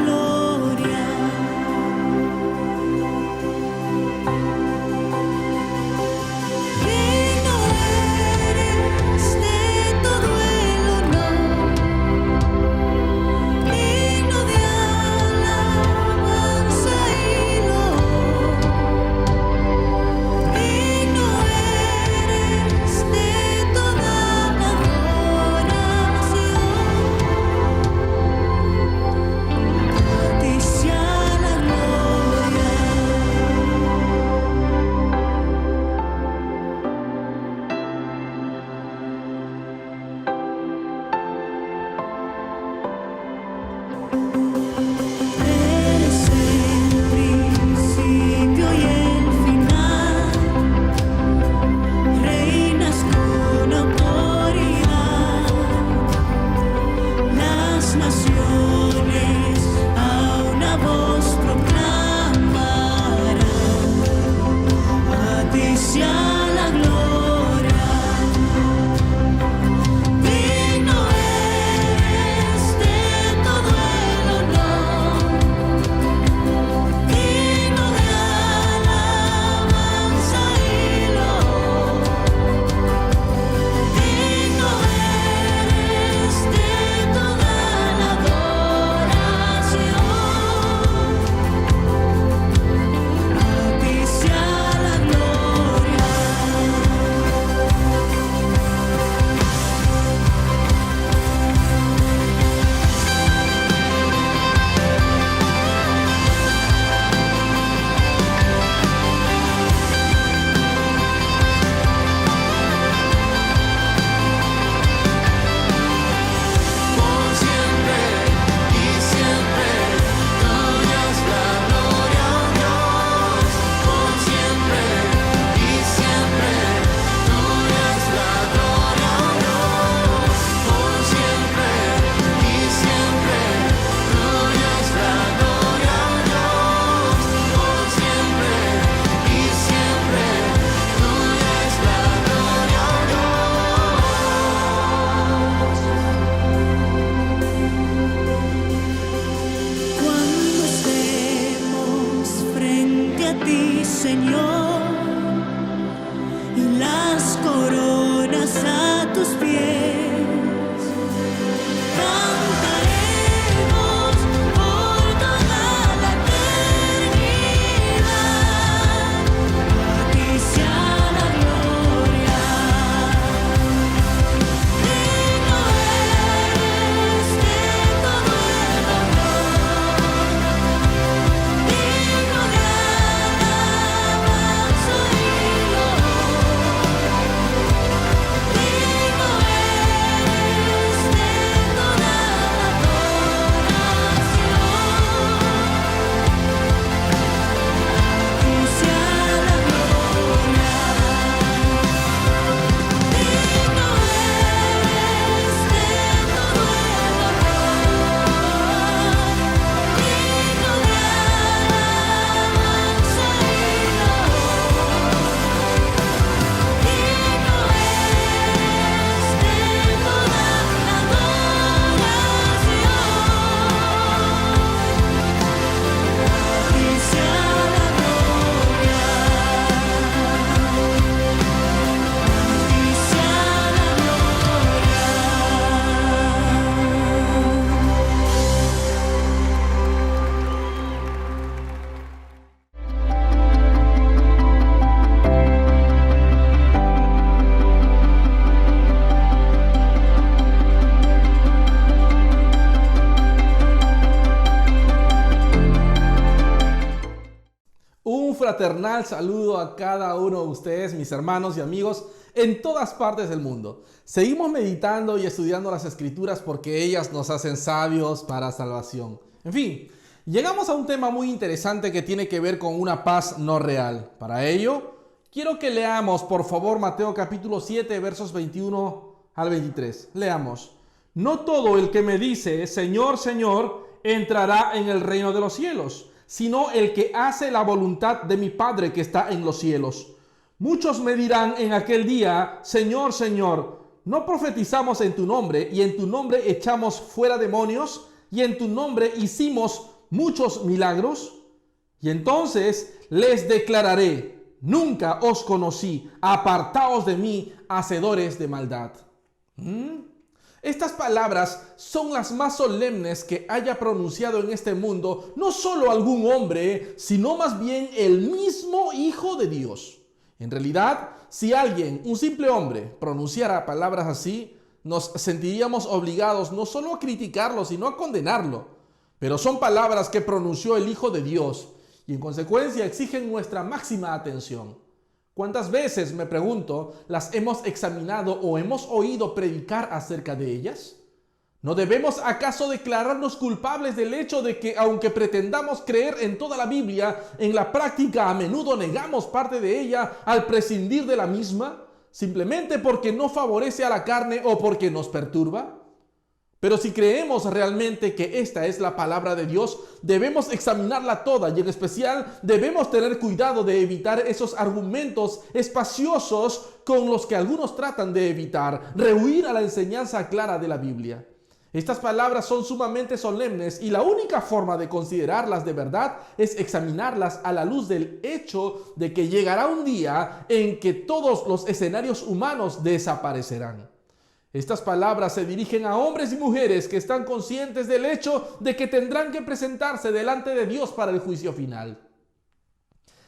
gloria. Digno eres de todo el honor, digno de alabanza y loor. Digno eres de toda adoración. A ti sea la gloria. Eres el principio y el final, reinas con autoridad. Las naciones a una voz proclamarán, a ti sea la gloria. Digno eres de todo el honor, digno de alabanza y loor. Digno eres de toda la adoración. A ti sea la gloria. Por siempre y siempre, tuya es la gloria, oh Dios. Por siempre y siempre, tuya es la gloria, oh Dios. Por siempre y siempre, tuya es la gloria, oh Dios. Por siempre y siempre, tuya es la gloria, oh Dios. Cuando estemos frente a ti, Señor, y las coronas a tus pies, cantaremos por toda la eternidad. A ti sea la gloria. Digno eres de todo el honor, digno de alabanza y fraternal saludo a cada uno de ustedes, mis hermanos y amigos, en todas partes del mundo. Seguimos meditando y estudiando las Escrituras porque ellas nos hacen sabios para salvación. En fin, llegamos a un tema muy interesante que tiene que ver con una paz no real. Para ello, quiero que leamos, por favor, Mateo capítulo 7, versos 21 al 23. Leamos. No todo el que me dice, Señor, Señor, entrará en el reino de los cielos, sino el que hace la voluntad de mi Padre que está en los cielos. Muchos me dirán en aquel día, Señor, Señor, ¿no profetizamos en tu nombre y en tu nombre echamos fuera demonios y en tu nombre hicimos muchos milagros? Y entonces les declararé: nunca os conocí, apartaos de mí, hacedores de maldad. Estas palabras son las más solemnes que haya pronunciado en este mundo no solo algún hombre, sino más bien el mismo Hijo de Dios. En realidad, si alguien, un simple hombre, pronunciara palabras así, nos sentiríamos obligados no solo a criticarlo, sino a condenarlo. Pero son palabras que pronunció el Hijo de Dios y en consecuencia exigen nuestra máxima atención. ¿Cuántas veces, me pregunto, las hemos examinado o hemos oído predicar acerca de ellas? ¿No debemos acaso declararnos culpables del hecho de que, aunque pretendamos creer en toda la Biblia, en la práctica a menudo negamos parte de ella al prescindir de la misma, simplemente porque no favorece a la carne o porque nos perturba? Pero si creemos realmente que esta es la palabra de Dios, debemos examinarla toda y en especial debemos tener cuidado de evitar esos argumentos espaciosos con los que algunos tratan de rehuir a la enseñanza clara de la Biblia. Estas palabras son sumamente solemnes y la única forma de considerarlas de verdad es examinarlas a la luz del hecho de que llegará un día en que todos los escenarios humanos desaparecerán. Estas palabras se dirigen a hombres y mujeres que están conscientes del hecho de que tendrán que presentarse delante de Dios para el juicio final.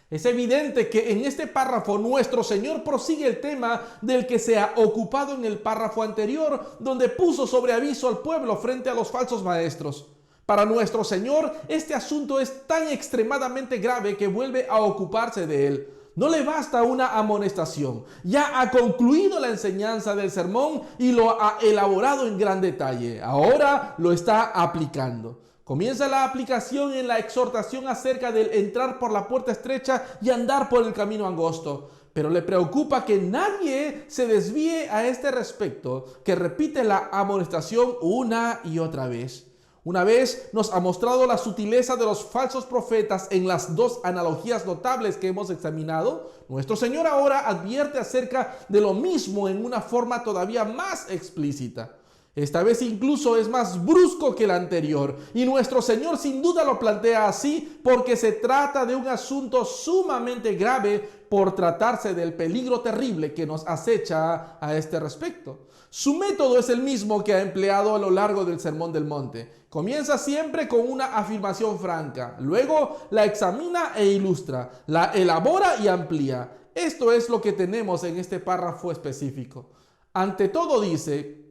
Es evidente que en este párrafo nuestro Señor prosigue el tema del que se ha ocupado en el párrafo anterior, donde puso sobre aviso al pueblo frente a los falsos maestros. Para nuestro Señor, este asunto es tan extremadamente grave que vuelve a ocuparse de él. No le basta una amonestación. Ya ha concluido la enseñanza del sermón y lo ha elaborado en gran detalle. Ahora lo está aplicando. Comienza la aplicación en la exhortación acerca del entrar por la puerta estrecha y andar por el camino angosto. Pero le preocupa que nadie se desvíe a este respecto, que repite la amonestación una y otra vez. Una vez nos ha mostrado la sutileza de los falsos profetas en las dos analogías notables que hemos examinado, nuestro Señor ahora advierte acerca de lo mismo en una forma todavía más explícita. Esta vez incluso es más brusco que la anterior, y nuestro Señor sin duda lo plantea así porque se trata de un asunto sumamente grave por tratarse del peligro terrible que nos acecha a este respecto. Su método es el mismo que ha empleado a lo largo del Sermón del Monte. Comienza siempre con una afirmación franca, luego la examina e ilustra, la elabora y amplía. Esto es lo que tenemos en este párrafo específico. Ante todo dice: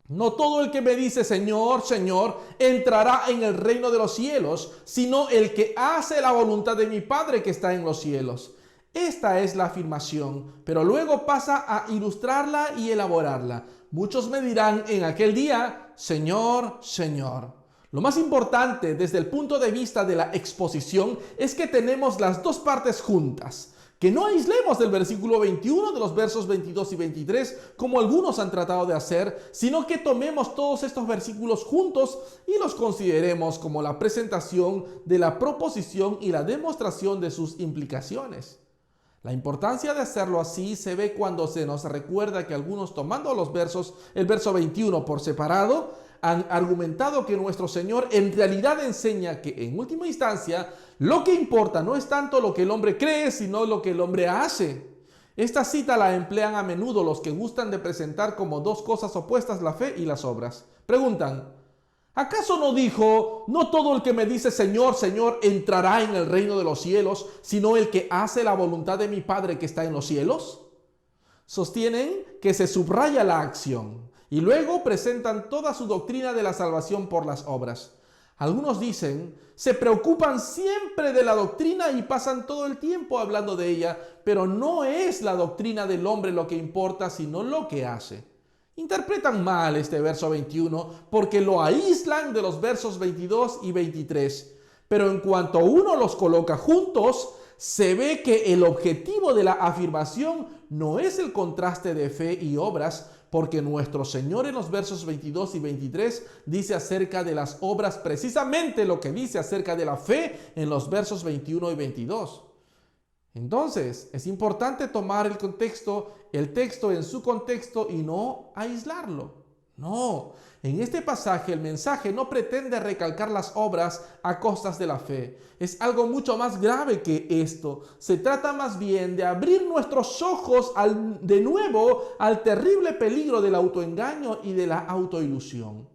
no todo el que me dice Señor, Señor, entrará en el reino de los cielos, sino el que hace la voluntad de mi Padre que está en los cielos. Esta es la afirmación, pero luego pasa a ilustrarla y elaborarla. Muchos me dirán en aquel día: Señor, Señor. Lo más importante desde el punto de vista de la exposición es que tenemos las dos partes juntas. Que no aislemos del versículo 21 de los versos 22 y 23 como algunos han tratado de hacer, sino que tomemos todos estos versículos juntos y los consideremos como la presentación de la proposición y la demostración de sus implicaciones. La importancia de hacerlo así se ve cuando se nos recuerda que algunos, tomando el verso 21 por separado, han argumentado que nuestro Señor en realidad enseña que en última instancia lo que importa no es tanto lo que el hombre cree, sino lo que el hombre hace. Esta cita la emplean a menudo los que gustan de presentar como dos cosas opuestas la fe y las obras. Preguntan: ¿acaso no dijo, no todo el que me dice Señor, Señor entrará en el reino de los cielos, sino el que hace la voluntad de mi Padre que está en los cielos? Sostienen que se subraya la acción y luego presentan toda su doctrina de la salvación por las obras. Algunos dicen, se preocupan siempre de la doctrina y pasan todo el tiempo hablando de ella, pero no es la doctrina del hombre lo que importa, sino lo que hace. Interpretan mal este verso 21 porque lo aíslan de los versos 22 y 23. Pero en cuanto uno los coloca juntos, se ve que el objetivo de la afirmación no es el contraste de fe y obras, porque nuestro Señor en los versos 22 y 23 dice acerca de las obras precisamente lo que dice acerca de la fe en los versos 21 y 22. Entonces, es importante tomar el texto en su contexto y no aislarlo. No, en este pasaje el mensaje no pretende recalcar las obras a costas de la fe. Es algo mucho más grave que esto. Se trata más bien de abrir nuestros ojos de nuevo al terrible peligro del autoengaño y de la autoilusión.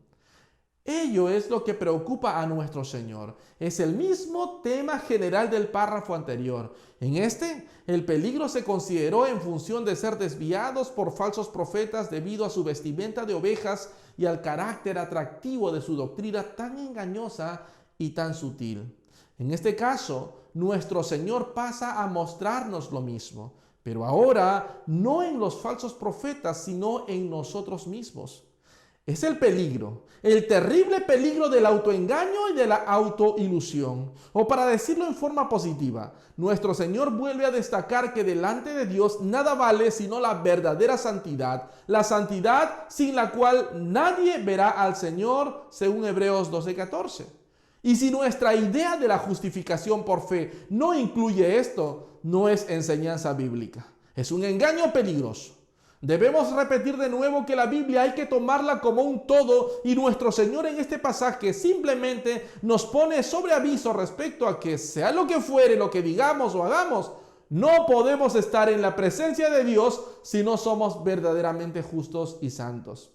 Ello es lo que preocupa a nuestro Señor. Es el mismo tema general del párrafo anterior. En este, el peligro se consideró en función de ser desviados por falsos profetas debido a su vestimenta de ovejas y al carácter atractivo de su doctrina tan engañosa y tan sutil. En este caso, nuestro Señor pasa a mostrarnos lo mismo, pero ahora no en los falsos profetas, sino en nosotros mismos. Es el peligro, el terrible peligro del autoengaño y de la autoilusión. O para decirlo en forma positiva, nuestro Señor vuelve a destacar que delante de Dios nada vale sino la verdadera santidad, la santidad sin la cual nadie verá al Señor, según Hebreos 12:14. Y si nuestra idea de la justificación por fe no incluye esto, no es enseñanza bíblica. Es un engaño peligroso. Debemos repetir de nuevo que la Biblia hay que tomarla como un todo y nuestro Señor en este pasaje simplemente nos pone sobre aviso respecto a que sea lo que fuere, lo que digamos o hagamos, no podemos estar en la presencia de Dios si no somos verdaderamente justos y santos.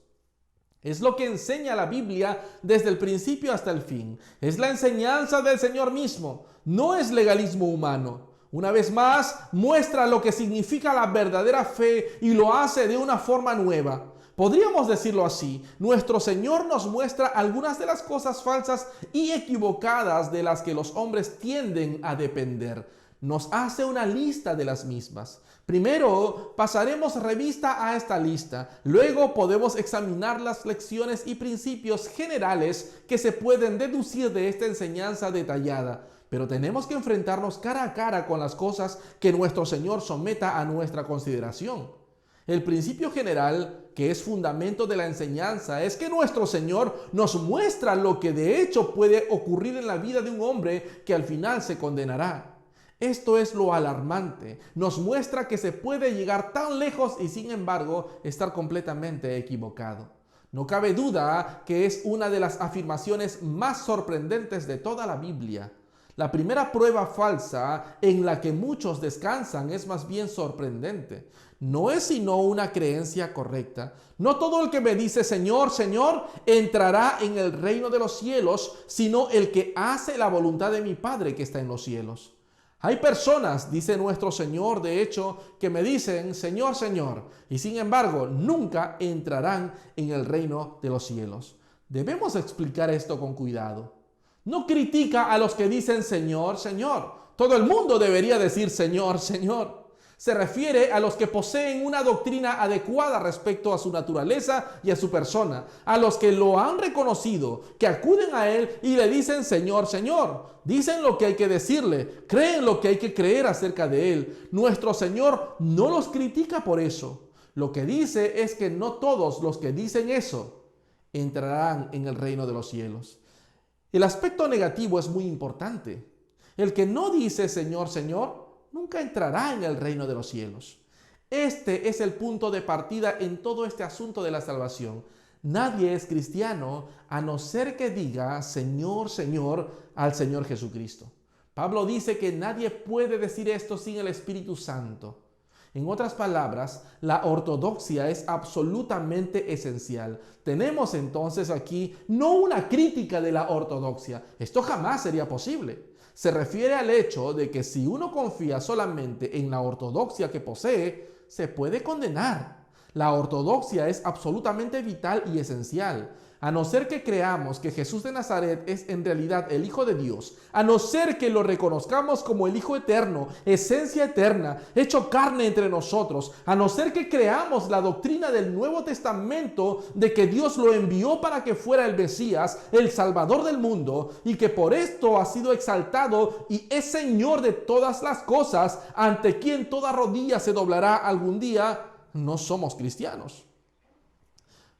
Es lo que enseña la Biblia desde el principio hasta el fin. Es la enseñanza del Señor mismo, no es legalismo humano. Una vez más, muestra lo que significa la verdadera fe y lo hace de una forma nueva. Podríamos decirlo así, nuestro Señor nos muestra algunas de las cosas falsas y equivocadas de las que los hombres tienden a depender. Nos hace una lista de las mismas. Primero, pasaremos revista a esta lista. Luego podemos examinar las lecciones y principios generales que se pueden deducir de esta enseñanza detallada. Pero tenemos que enfrentarnos cara a cara con las cosas que nuestro Señor someta a nuestra consideración. El principio general, que es fundamento de la enseñanza, es que nuestro Señor nos muestra lo que de hecho puede ocurrir en la vida de un hombre que al final se condenará. Esto es lo alarmante. Nos muestra que se puede llegar tan lejos y sin embargo estar completamente equivocado. No cabe duda que es una de las afirmaciones más sorprendentes de toda la Biblia. La primera prueba falsa en la que muchos descansan es más bien sorprendente. No es sino una creencia correcta. No todo el que me dice Señor, Señor, entrará en el reino de los cielos, sino el que hace la voluntad de mi Padre que está en los cielos. Hay personas, dice nuestro Señor, de hecho, que me dicen Señor, Señor, y sin embargo nunca entrarán en el reino de los cielos. Debemos explicar esto con cuidado. No critica a los que dicen Señor, Señor. Todo el mundo debería decir Señor, Señor. Se refiere a los que poseen una doctrina adecuada respecto a su naturaleza y a su persona, a los que lo han reconocido, que acuden a Él y le dicen Señor, Señor. Dicen lo que hay que decirle, creen lo que hay que creer acerca de Él. Nuestro Señor no los critica por eso. Lo que dice es que no todos los que dicen eso entrarán en el reino de los cielos. El aspecto negativo es muy importante. El que no dice Señor, Señor, nunca entrará en el reino de los cielos. Este es el punto de partida en todo este asunto de la salvación. Nadie es cristiano a no ser que diga Señor, Señor al Señor Jesucristo. Pablo dice que nadie puede decir esto sin el Espíritu Santo. En otras palabras, la ortodoxia es absolutamente esencial. Tenemos entonces aquí no una crítica de la ortodoxia. Esto jamás sería posible. Se refiere al hecho de que si uno confía solamente en la ortodoxia que posee, se puede condenar. La ortodoxia es absolutamente vital y esencial. A no ser que creamos que Jesús de Nazaret es en realidad el Hijo de Dios, a no ser que lo reconozcamos como el Hijo eterno, esencia eterna, hecho carne entre nosotros, a no ser que creamos la doctrina del Nuevo Testamento de que Dios lo envió para que fuera el Mesías, el Salvador del mundo, y que por esto ha sido exaltado y es Señor de todas las cosas, ante quien toda rodilla se doblará algún día, no somos cristianos.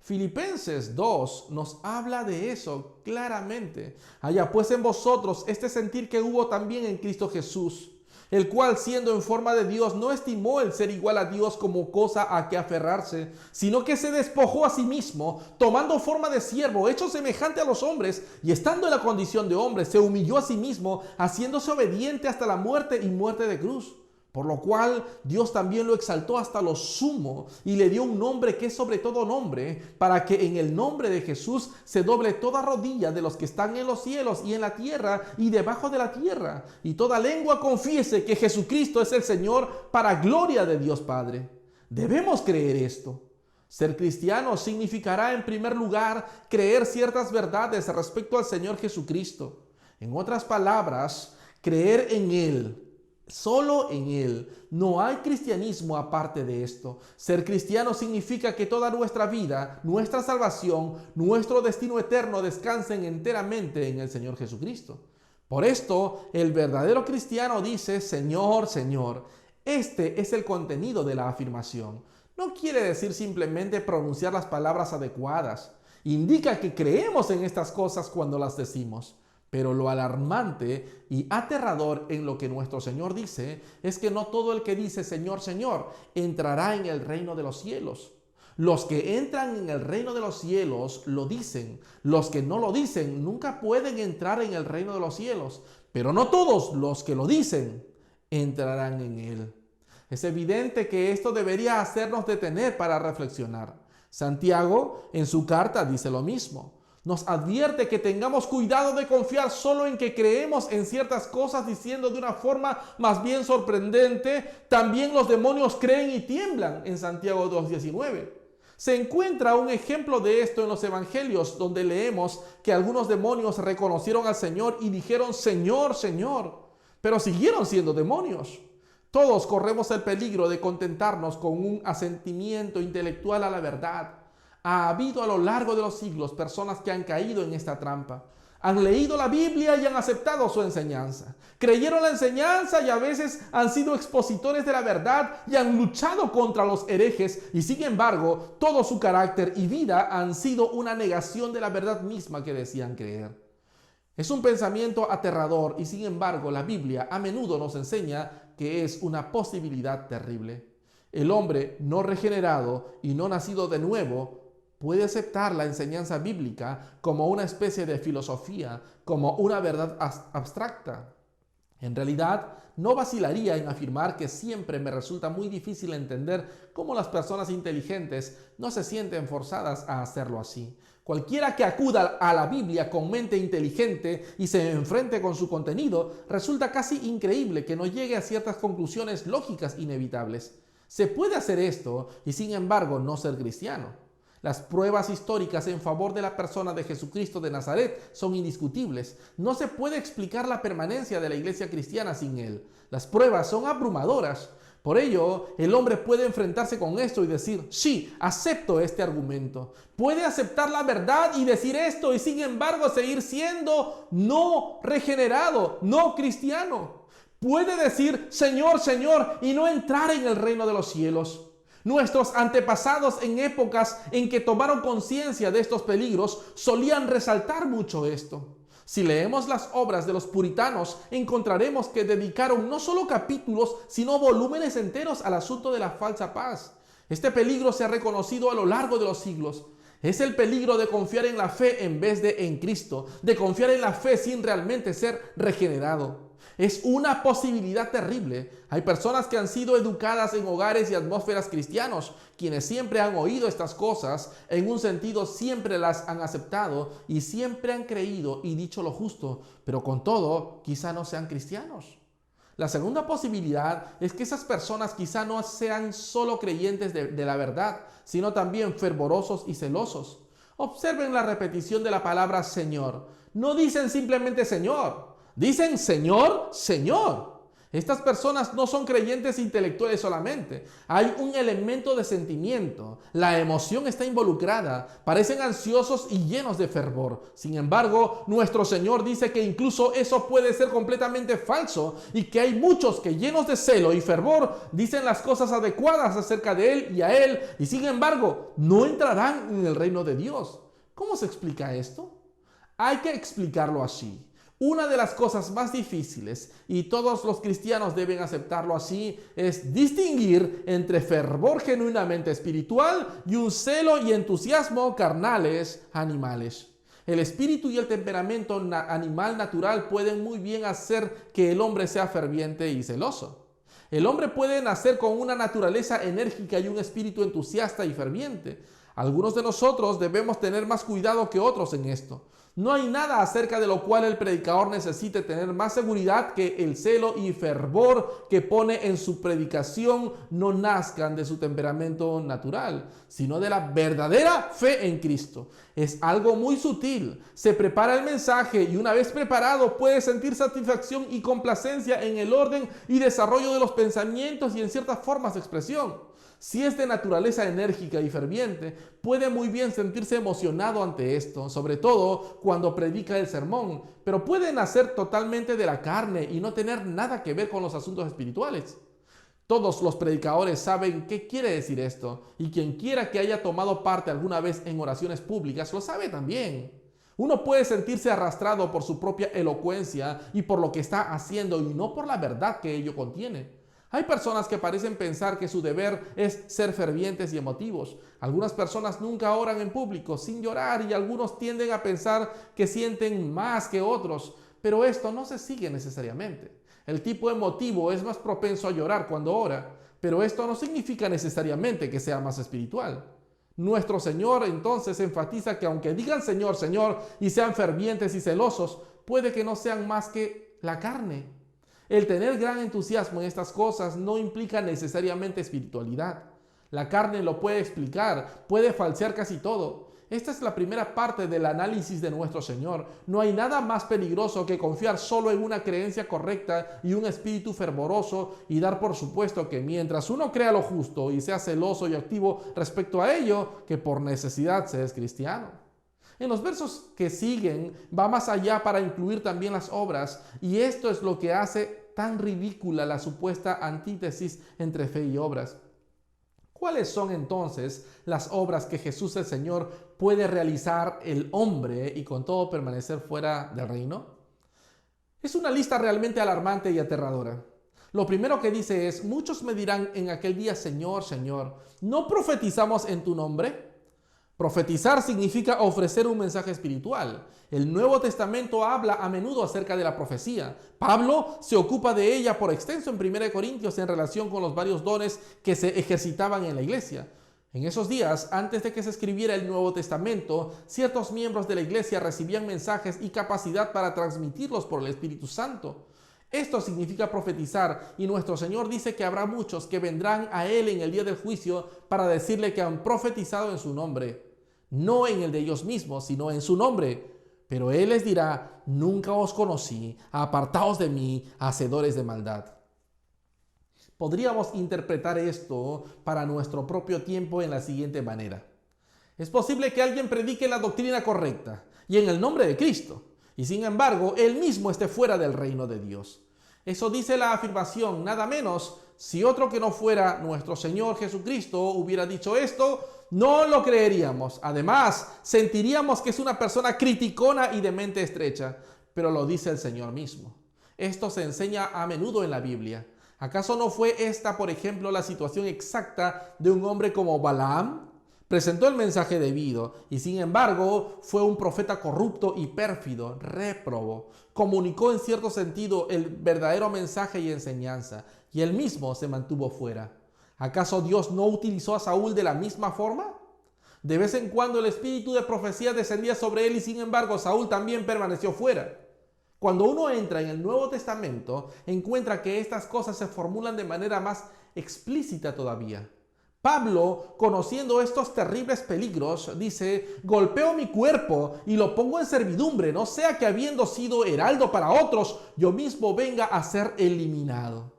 Filipenses 2 nos habla de eso claramente. Haya pues en vosotros este sentir que hubo también en Cristo Jesús, el cual siendo en forma de Dios no estimó el ser igual a Dios como cosa a que aferrarse, sino que se despojó a sí mismo, tomando forma de siervo, hecho semejante a los hombres, y estando en la condición de hombre, se humilló a sí mismo, haciéndose obediente hasta la muerte y muerte de cruz. Por lo cual Dios también lo exaltó hasta lo sumo y le dio un nombre que es sobre todo nombre, para que en el nombre de Jesús se doble toda rodilla de los que están en los cielos y en la tierra y debajo de la tierra, y toda lengua confiese que Jesucristo es el Señor, para gloria de Dios Padre. Debemos creer esto. Ser cristiano significará en primer lugar creer ciertas verdades respecto al Señor Jesucristo. En otras palabras, creer en Él. Solo en Él. No hay cristianismo aparte de esto. Ser cristiano significa que toda nuestra vida, nuestra salvación, nuestro destino eterno descansen enteramente en el Señor Jesucristo. Por esto, el verdadero cristiano dice: Señor, Señor. Este es el contenido de la afirmación. No quiere decir simplemente pronunciar las palabras adecuadas. Indica que creemos en estas cosas cuando las decimos. Pero lo alarmante y aterrador en lo que nuestro Señor dice es que no todo el que dice Señor, Señor entrará en el reino de los cielos. Los que entran en el reino de los cielos lo dicen. Los que no lo dicen nunca pueden entrar en el reino de los cielos. Pero no todos los que lo dicen entrarán en él. Es evidente que esto debería hacernos detener para reflexionar. Santiago en su carta dice lo mismo. Nos advierte que tengamos cuidado de confiar solo en que creemos en ciertas cosas, diciendo de una forma más bien sorprendente: también los demonios creen y tiemblan, en Santiago 2:19. Se encuentra un ejemplo de esto en los evangelios, donde leemos que algunos demonios reconocieron al Señor y dijeron: Señor, Señor, pero siguieron siendo demonios. Todos corremos el peligro de contentarnos con un asentimiento intelectual a la verdad. Ha habido a lo largo de los siglos personas que han caído en esta trampa. Han leído la Biblia y han aceptado su enseñanza. Creyeron la enseñanza y a veces han sido expositores de la verdad y han luchado contra los herejes, y sin embargo, todo su carácter y vida han sido una negación de la verdad misma que decían creer. Es un pensamiento aterrador, y sin embargo, la Biblia a menudo nos enseña que es una posibilidad terrible. El hombre no regenerado y no nacido de nuevo puede aceptar la enseñanza bíblica como una especie de filosofía, como una verdad abstracta. En realidad, no vacilaría en afirmar que siempre me resulta muy difícil entender cómo las personas inteligentes no se sienten forzadas a hacerlo así. Cualquiera que acuda a la Biblia con mente inteligente y se enfrente con su contenido, resulta casi increíble que no llegue a ciertas conclusiones lógicas inevitables. Se puede hacer esto y sin embargo no ser cristiano. Las pruebas históricas en favor de la persona de Jesucristo de Nazaret son indiscutibles. No se puede explicar la permanencia de la iglesia cristiana sin él. Las pruebas son abrumadoras. Por ello, el hombre puede enfrentarse con esto y decir: sí, acepto este argumento. Puede aceptar la verdad y decir esto y sin embargo seguir siendo no regenerado, no cristiano. Puede decir Señor, Señor y no entrar en el reino de los cielos. Nuestros antepasados, en épocas en que tomaron conciencia de estos peligros, solían resaltar mucho esto. Si leemos las obras de los puritanos, encontraremos que dedicaron no solo capítulos, sino volúmenes enteros al asunto de la falsa paz. Este peligro se ha reconocido a lo largo de los siglos. Es el peligro de confiar en la fe en vez de en Cristo, de confiar en la fe sin realmente ser regenerado. Es una posibilidad terrible. Hay personas que han sido educadas en hogares y atmósferas cristianos, quienes siempre han oído estas cosas, en un sentido siempre las han aceptado y siempre han creído y dicho lo justo, pero con todo, quizá no sean cristianos. La segunda posibilidad es que esas personas quizá no sean solo creyentes de la verdad, sino también fervorosos y celosos. Observen la repetición de la palabra Señor. No dicen simplemente Señor. Dicen Señor, Señor. Estas personas no son creyentes intelectuales solamente. Hay un elemento de sentimiento. La emoción está involucrada. Parecen ansiosos y llenos de fervor. Sin embargo, nuestro Señor dice que incluso eso puede ser completamente falso y que hay muchos que llenos de celo y fervor dicen las cosas adecuadas acerca de Él y a Él y sin embargo no entrarán en el reino de Dios. ¿Cómo se explica esto? Hay que explicarlo así. Una de las cosas más difíciles, y todos los cristianos deben aceptarlo así, es distinguir entre fervor genuinamente espiritual y un celo y entusiasmo carnales, animales. El espíritu y el temperamento animal natural pueden muy bien hacer que el hombre sea ferviente y celoso. El hombre puede nacer con una naturaleza enérgica y un espíritu entusiasta y ferviente. Algunos de nosotros debemos tener más cuidado que otros en esto. No hay nada acerca de lo cual el predicador necesite tener más seguridad que el celo y fervor que pone en su predicación no nazcan de su temperamento natural, sino de la verdadera fe en Cristo. Es algo muy sutil. Se prepara el mensaje y una vez preparado puede sentir satisfacción y complacencia en el orden y desarrollo de los pensamientos y en ciertas formas de expresión. Si es de naturaleza enérgica y ferviente, puede muy bien sentirse emocionado ante esto, sobre todo cuando predica el sermón, pero puede nacer totalmente de la carne y no tener nada que ver con los asuntos espirituales. Todos los predicadores saben qué quiere decir esto, y quien quiera que haya tomado parte alguna vez en oraciones públicas lo sabe también. Uno puede sentirse arrastrado por su propia elocuencia y por lo que está haciendo y no por la verdad que ello contiene. Hay personas que parecen pensar que su deber es ser fervientes y emotivos. Algunas personas nunca oran en público sin llorar y algunos tienden a pensar que sienten más que otros, pero esto no se sigue necesariamente. El tipo emotivo es más propenso a llorar cuando ora, pero esto no significa necesariamente que sea más espiritual. Nuestro Señor entonces enfatiza que aunque digan Señor, Señor y sean fervientes y celosos, puede que no sean más que la carne. El tener gran entusiasmo en estas cosas no implica necesariamente espiritualidad. La carne lo puede explicar, puede falsear casi todo. Esta es la primera parte del análisis de nuestro Señor. No hay nada más peligroso que confiar solo en una creencia correcta y un espíritu fervoroso y dar por supuesto que mientras uno crea lo justo y sea celoso y activo respecto a ello, que por necesidad se es cristiano. En los versos que siguen va más allá para incluir también las obras, y esto es lo que hace tan ridícula la supuesta antítesis entre fe y obras. ¿Cuáles son entonces las obras que Jesús el Señor puede realizar el hombre y con todo permanecer fuera del reino? Es una lista realmente alarmante y aterradora. Lo primero que dice es: muchos me dirán en aquel día, Señor, Señor, ¿no profetizamos en tu nombre? Profetizar significa ofrecer un mensaje espiritual. El Nuevo Testamento habla a menudo acerca de la profecía. Pablo se ocupa de ella por extenso en 1 Corintios en relación con los varios dones que se ejercitaban en la iglesia. En esos días, antes de que se escribiera el Nuevo Testamento, ciertos miembros de la iglesia recibían mensajes y capacidad para transmitirlos por el Espíritu Santo. Esto significa profetizar, y nuestro Señor dice que habrá muchos que vendrán a Él en el día del juicio para decirle que han profetizado en su nombre. No en el de ellos mismos, sino en su nombre. Pero Él les dirá: nunca os conocí, apartaos de mí, hacedores de maldad. Podríamos interpretar esto para nuestro propio tiempo en la siguiente manera. Es posible que alguien predique la doctrina correcta y en el nombre de Cristo, y sin embargo, él mismo esté fuera del reino de Dios. Eso dice la afirmación, nada menos. Si otro que no fuera nuestro Señor Jesucristo hubiera dicho esto, no lo creeríamos. Además, sentiríamos que es una persona criticona y de mente estrecha, pero lo dice el Señor mismo. Esto se enseña a menudo en la Biblia. ¿Acaso no fue esta, por ejemplo, la situación exacta de un hombre como Balaam? Presentó el mensaje debido y sin embargo fue un profeta corrupto y pérfido, réprobo. Comunicó en cierto sentido el verdadero mensaje y enseñanza y él mismo se mantuvo fuera. ¿Acaso Dios no utilizó a Saúl de la misma forma? De vez en cuando el espíritu de profecía descendía sobre él y sin embargo Saúl también permaneció fuera. Cuando uno entra en el Nuevo Testamento, encuentra que estas cosas se formulan de manera más explícita todavía. Pablo, conociendo estos terribles peligros, dice: golpeo mi cuerpo y lo pongo en servidumbre, no sea que habiendo sido heraldo para otros, yo mismo venga a ser eliminado.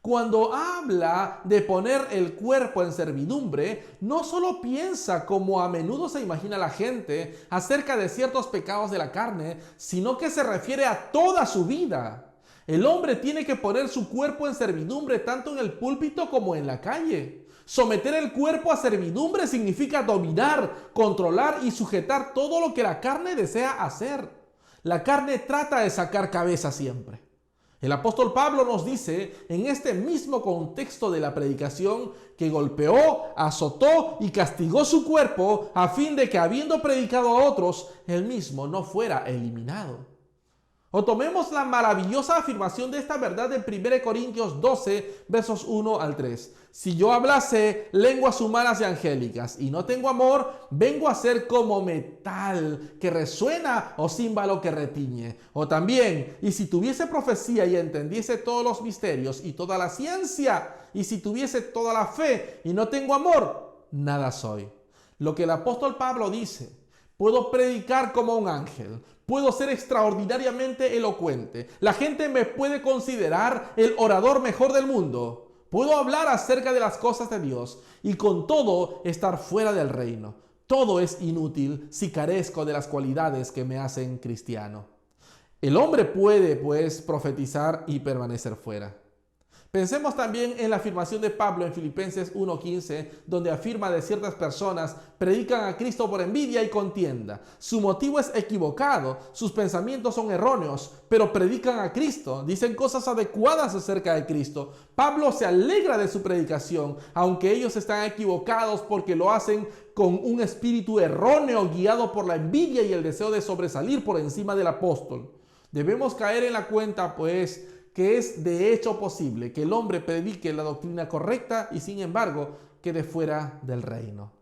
Cuando habla de poner el cuerpo en servidumbre, no solo piensa, como a menudo se imagina la gente, acerca de ciertos pecados de la carne, sino que se refiere a toda su vida. El hombre tiene que poner su cuerpo en servidumbre tanto en el púlpito como en la calle. Someter el cuerpo a servidumbre significa dominar, controlar y sujetar todo lo que la carne desea hacer. La carne trata de sacar cabeza siempre. El apóstol Pablo nos dice en este mismo contexto de la predicación que golpeó, azotó y castigó su cuerpo a fin de que, habiendo predicado a otros, él mismo no fuera eliminado. O tomemos la maravillosa afirmación de esta verdad en 1 Corintios 12, versos 1 al 3. Si yo hablase lenguas humanas y angélicas y no tengo amor, vengo a ser como metal que resuena o címbalo que retiñe. O también, y si tuviese profecía y entendiese todos los misterios y toda la ciencia, y si tuviese toda la fe y no tengo amor, nada soy. Lo que el apóstol Pablo dice: puedo predicar como un ángel, puedo ser extraordinariamente elocuente, la gente me puede considerar el orador mejor del mundo, puedo hablar acerca de las cosas de Dios y con todo estar fuera del reino. Todo es inútil si carezco de las cualidades que me hacen cristiano. El hombre puede, pues, profetizar y permanecer fuera. Pensemos también en la afirmación de Pablo en Filipenses 1:15, donde afirma de ciertas personas: predican a Cristo por envidia y contienda. Su motivo es equivocado, sus pensamientos son erróneos, pero predican a Cristo, dicen cosas adecuadas acerca de Cristo. Pablo se alegra de su predicación, aunque ellos están equivocados porque lo hacen con un espíritu erróneo, guiado por la envidia y el deseo de sobresalir por encima del apóstol. Debemos caer en la cuenta, pues, que es de hecho posible que el hombre predique la doctrina correcta y sin embargo quede fuera del reino.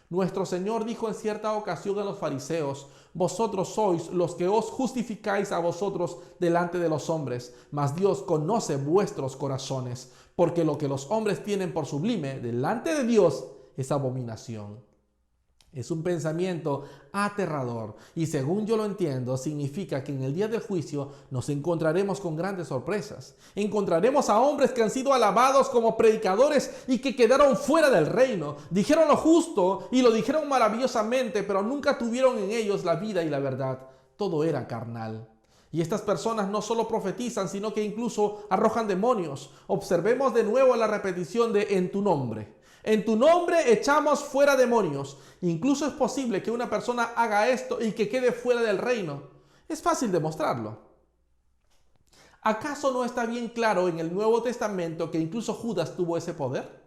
Nuestro Señor dijo en cierta ocasión a los fariseos: vosotros sois los que os justificáis a vosotros delante de los hombres, mas Dios conoce vuestros corazones, porque lo que los hombres tienen por sublime delante de Dios es abominación. Es un pensamiento aterrador y, según yo lo entiendo, significa que en el día del juicio nos encontraremos con grandes sorpresas. Encontraremos a hombres que han sido alabados como predicadores y que quedaron fuera del reino. Dijeron lo justo y lo dijeron maravillosamente, pero nunca tuvieron en ellos la vida y la verdad. Todo era carnal. Y estas personas no solo profetizan, sino que incluso arrojan demonios. Observemos de nuevo la repetición de "en tu nombre". En tu nombre echamos fuera demonios. Incluso es posible que una persona haga esto y que quede fuera del reino. Es fácil demostrarlo. ¿Acaso no está bien claro en el Nuevo Testamento que incluso Judas tuvo ese poder?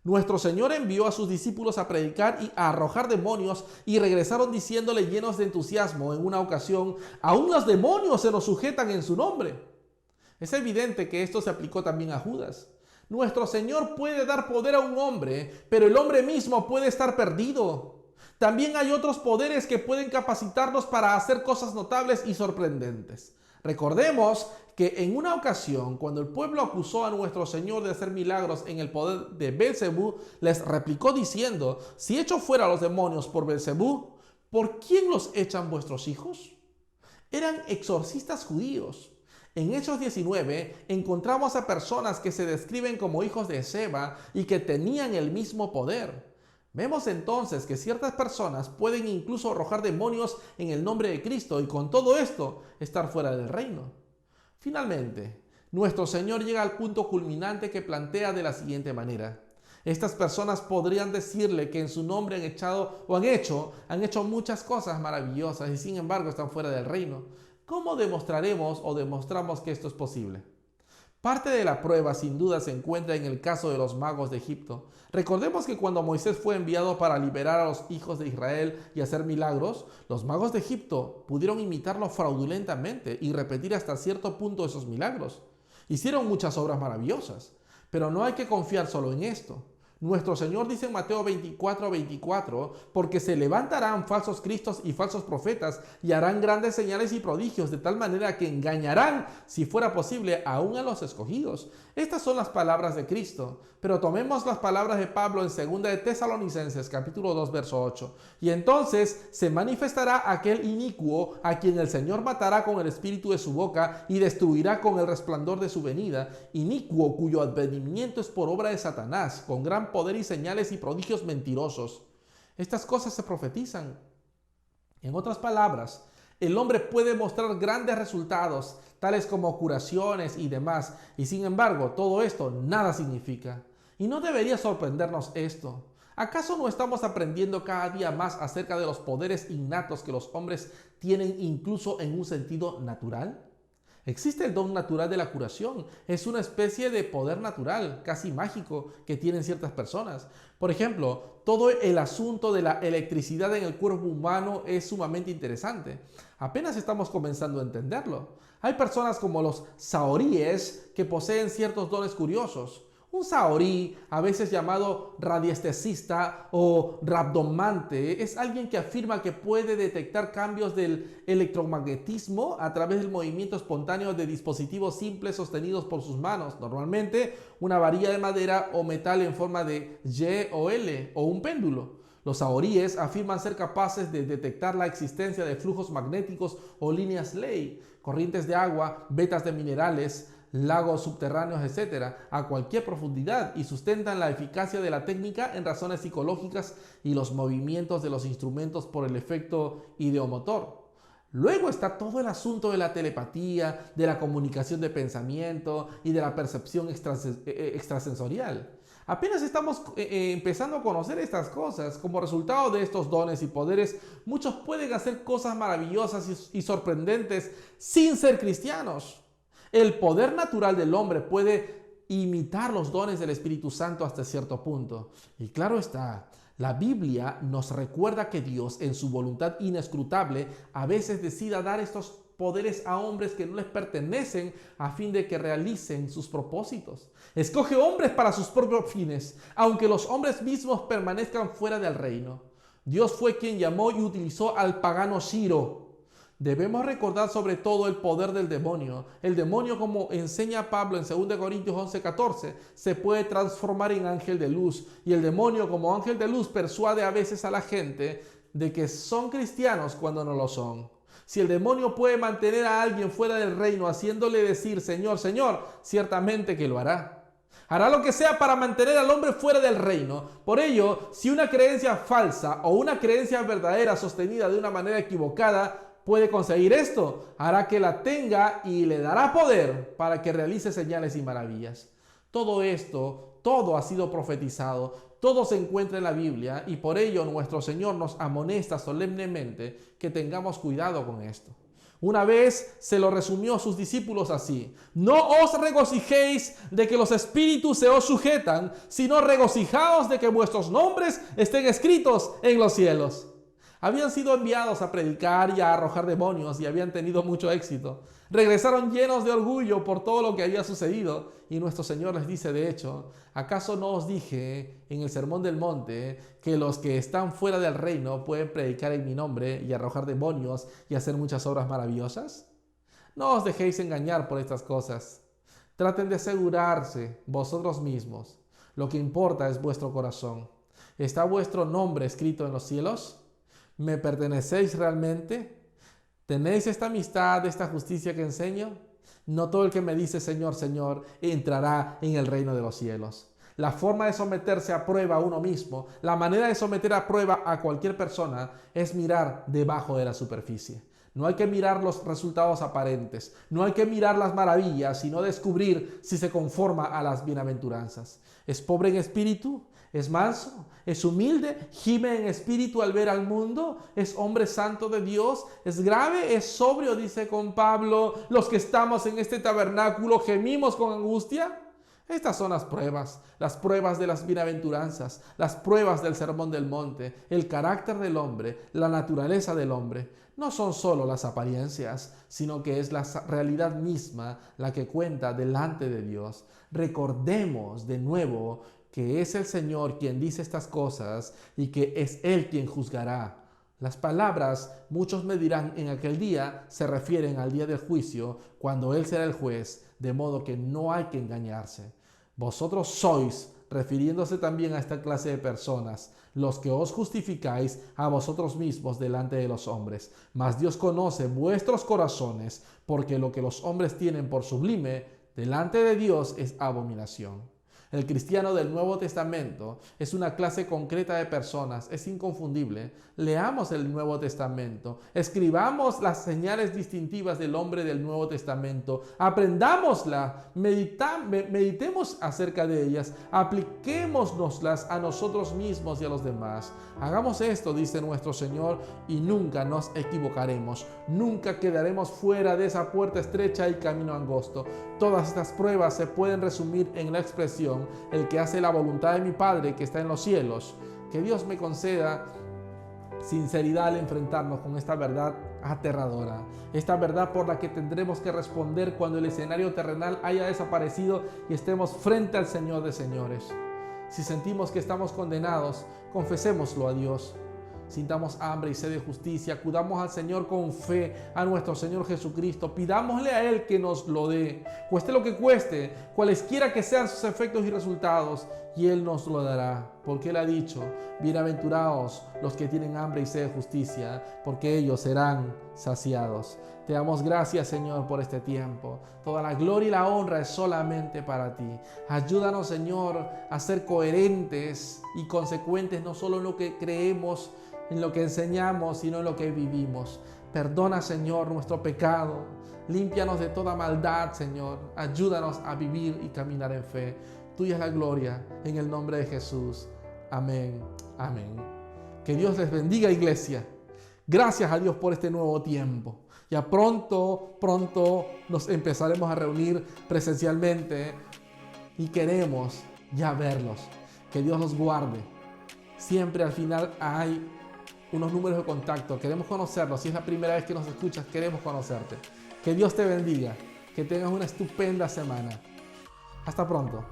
Nuestro Señor envió a sus discípulos a predicar y a arrojar demonios y regresaron diciéndole, llenos de entusiasmo en una ocasión: aún los demonios se nos sujetan en su nombre. Es evidente que esto se aplicó también a Judas. Nuestro Señor puede dar poder a un hombre, pero el hombre mismo puede estar perdido. También hay otros poderes que pueden capacitarnos para hacer cosas notables y sorprendentes. Recordemos que en una ocasión, cuando el pueblo acusó a nuestro Señor de hacer milagros en el poder de Beelzebú, les replicó diciendo: si echo fuera a los demonios por Beelzebú, ¿por quién los echan vuestros hijos? Eran exorcistas judíos. En Hechos 19 encontramos a personas que se describen como hijos de Seba y que tenían el mismo poder. Vemos entonces que ciertas personas pueden incluso arrojar demonios en el nombre de Cristo y con todo esto estar fuera del reino. Finalmente, nuestro Señor llega al punto culminante que plantea de la siguiente manera: estas personas podrían decirle que en su nombre han hecho muchas cosas maravillosas y sin embargo están fuera del reino. ¿Cómo demostraremos o demostramos que esto es posible? Parte de la prueba sin duda se encuentra en el caso de los magos de Egipto. Recordemos que cuando Moisés fue enviado para liberar a los hijos de Israel y hacer milagros, los magos de Egipto pudieron imitarlo fraudulentamente y repetir hasta cierto punto esos milagros. Hicieron muchas obras maravillosas, pero no hay que confiar solo en esto. Nuestro Señor dice en Mateo 24:24, porque se levantarán falsos cristos y falsos profetas y harán grandes señales y prodigios, de tal manera que engañarán, si fuera posible, aún a los escogidos. Estas son las palabras de Cristo, pero tomemos las palabras de Pablo en 2 de Tesalonicenses, capítulo 2, verso 8. Y entonces se manifestará aquel inicuo a quien el Señor matará con el espíritu de su boca y destruirá con el resplandor de su venida, inicuo cuyo advenimiento es por obra de Satanás, con gran poder y señales y prodigios mentirosos. Estas cosas se profetizan. En otras palabras, el hombre puede mostrar grandes resultados, tales como curaciones y demás, y sin embargo, todo esto nada significa. Y no debería sorprendernos esto. ¿Acaso no estamos aprendiendo cada día más acerca de los poderes innatos que los hombres tienen incluso en un sentido natural? Existe el don natural de la curación. Es una especie de poder natural, casi mágico, que tienen ciertas personas. Por ejemplo, todo el asunto de la electricidad en el cuerpo humano es sumamente interesante. Apenas estamos comenzando a entenderlo. Hay personas como los saoríes que poseen ciertos dones curiosos. Un saorí, a veces llamado radiestesista o rabdomante, es alguien que afirma que puede detectar cambios del electromagnetismo a través del movimiento espontáneo de dispositivos simples sostenidos por sus manos, normalmente una varilla de madera o metal en forma de Y o L o un péndulo. Los saoríes afirman ser capaces de detectar la existencia de flujos magnéticos o líneas ley, corrientes de agua, vetas de minerales, lagos subterráneos, etcétera, a cualquier profundidad, y sustentan la eficacia de la técnica en razones psicológicas y los movimientos de los instrumentos por el efecto ideomotor. Luego está todo el asunto de la telepatía, de la comunicación de pensamiento y de la percepción extrasensorial. Apenas estamos empezando a conocer estas cosas. Como resultado de estos dones y poderes, muchos pueden hacer cosas maravillosas y sorprendentes sin ser cristianos. El poder natural del hombre puede imitar los dones del Espíritu Santo hasta cierto punto. Y claro está, la Biblia nos recuerda que Dios, en su voluntad inescrutable, a veces decida dar estos poderes a hombres que no les pertenecen a fin de que realicen sus propósitos. Escoge hombres para sus propios fines, aunque los hombres mismos permanezcan fuera del reino. Dios fue quien llamó y utilizó al pagano Ciro. Debemos recordar sobre todo el poder del demonio. El demonio, como enseña Pablo en 2 Corintios 11:14, se puede transformar en ángel de luz. Y el demonio, como ángel de luz, persuade a veces a la gente de que son cristianos cuando no lo son. Si el demonio puede mantener a alguien fuera del reino haciéndole decir Señor, Señor, ciertamente que lo hará. Hará lo que sea para mantener al hombre fuera del reino. Por ello, si una creencia falsa o una creencia verdadera sostenida de una manera equivocada puede conseguir esto, hará que la tenga y le dará poder para que realice señales y maravillas. Todo esto, todo ha sido profetizado, todo se encuentra en la Biblia, y por ello nuestro Señor nos amonesta solemnemente que tengamos cuidado con esto. Una vez se lo resumió a sus discípulos así: no os regocijéis de que los espíritus se os sujetan, sino regocijaos de que vuestros nombres estén escritos en los cielos. Habían sido enviados a predicar y a arrojar demonios y habían tenido mucho éxito. Regresaron llenos de orgullo por todo lo que había sucedido, y nuestro Señor les dice, de hecho, ¿acaso no os dije en el Sermón del Monte que los que están fuera del reino pueden predicar en mi nombre y arrojar demonios y hacer muchas obras maravillosas? No os dejéis engañar por estas cosas. Traten de asegurarse vosotros mismos. Lo que importa es vuestro corazón. ¿Está vuestro nombre escrito en los cielos? ¿Me pertenecéis realmente? ¿Tenéis esta amistad, esta justicia que enseño? No todo el que me dice Señor, Señor, entrará en el reino de los cielos. La forma de someterse a prueba a uno mismo, la manera de someter a prueba a cualquier persona, es mirar debajo de la superficie. No hay que mirar los resultados aparentes, no hay que mirar las maravillas, sino descubrir si se conforma a las bienaventuranzas. ¿Es pobre en espíritu? ¿Es manso? ¿Es humilde? ¿Gime en espíritu al ver al mundo? ¿Es hombre santo de Dios? ¿Es grave? ¿Es sobrio? Dice con Pablo, los que estamos en este tabernáculo gemimos con angustia. Estas son las pruebas de las bienaventuranzas, las pruebas del Sermón del Monte, el carácter del hombre, la naturaleza del hombre. No son solo las apariencias, sino que es la realidad misma la que cuenta delante de Dios. Recordemos de nuevo que es el Señor quien dice estas cosas y que es Él quien juzgará. Las palabras, muchos me dirán en aquel día, se refieren al día del juicio, cuando Él será el juez, de modo que no hay que engañarse. Vosotros sois, refiriéndose también a esta clase de personas, los que os justificáis a vosotros mismos delante de los hombres. Mas Dios conoce vuestros corazones, porque lo que los hombres tienen por sublime, delante de Dios es abominación. El cristiano del Nuevo Testamento es una clase concreta de personas, es inconfundible. Leamos el Nuevo Testamento, escribamos las señales distintivas del hombre del Nuevo Testamento, aprendámosla, meditemos acerca de ellas, apliquémonoslas a nosotros mismos y a los demás. Hagamos esto, dice nuestro Señor, y nunca nos equivocaremos, nunca quedaremos fuera de esa puerta estrecha y camino angosto. Todas estas pruebas se pueden resumir en la expresión: el que hace la voluntad de mi Padre que está en los cielos. Que Dios me conceda sinceridad al enfrentarnos con esta verdad aterradora, esta verdad por la que tendremos que responder cuando el escenario terrenal haya desaparecido y estemos frente al Señor de señores. Si sentimos que estamos condenados, confesémoslo a Dios. Sintamos hambre y sed de justicia, acudamos al Señor con fe, a nuestro Señor Jesucristo, pidámosle a Él que nos lo dé, cueste lo que cueste, cualesquiera que sean sus efectos y resultados, y Él nos lo dará, porque Él ha dicho: bienaventurados los que tienen hambre y sed de justicia, porque ellos serán saciados. Te damos gracias, Señor, por este tiempo. Toda la gloria y la honra es solamente para ti. Ayúdanos, Señor, a ser coherentes y consecuentes, no solo en lo que creemos, en lo que enseñamos, sino en lo que vivimos. Perdona, Señor, nuestro pecado. Límpianos de toda maldad, Señor. Ayúdanos a vivir y caminar en fe. Tuya es la gloria, en el nombre de Jesús. Amén. Amén. Que Dios les bendiga, iglesia. Gracias a Dios por este nuevo tiempo. Ya pronto nos empezaremos a reunir presencialmente y queremos ya verlos. Que Dios los guarde. Siempre al final hay unos números de contacto. Queremos conocerlos. Si es la primera vez que nos escuchas, queremos conocerte. Que Dios te bendiga. Que tengas una estupenda semana. Hasta pronto.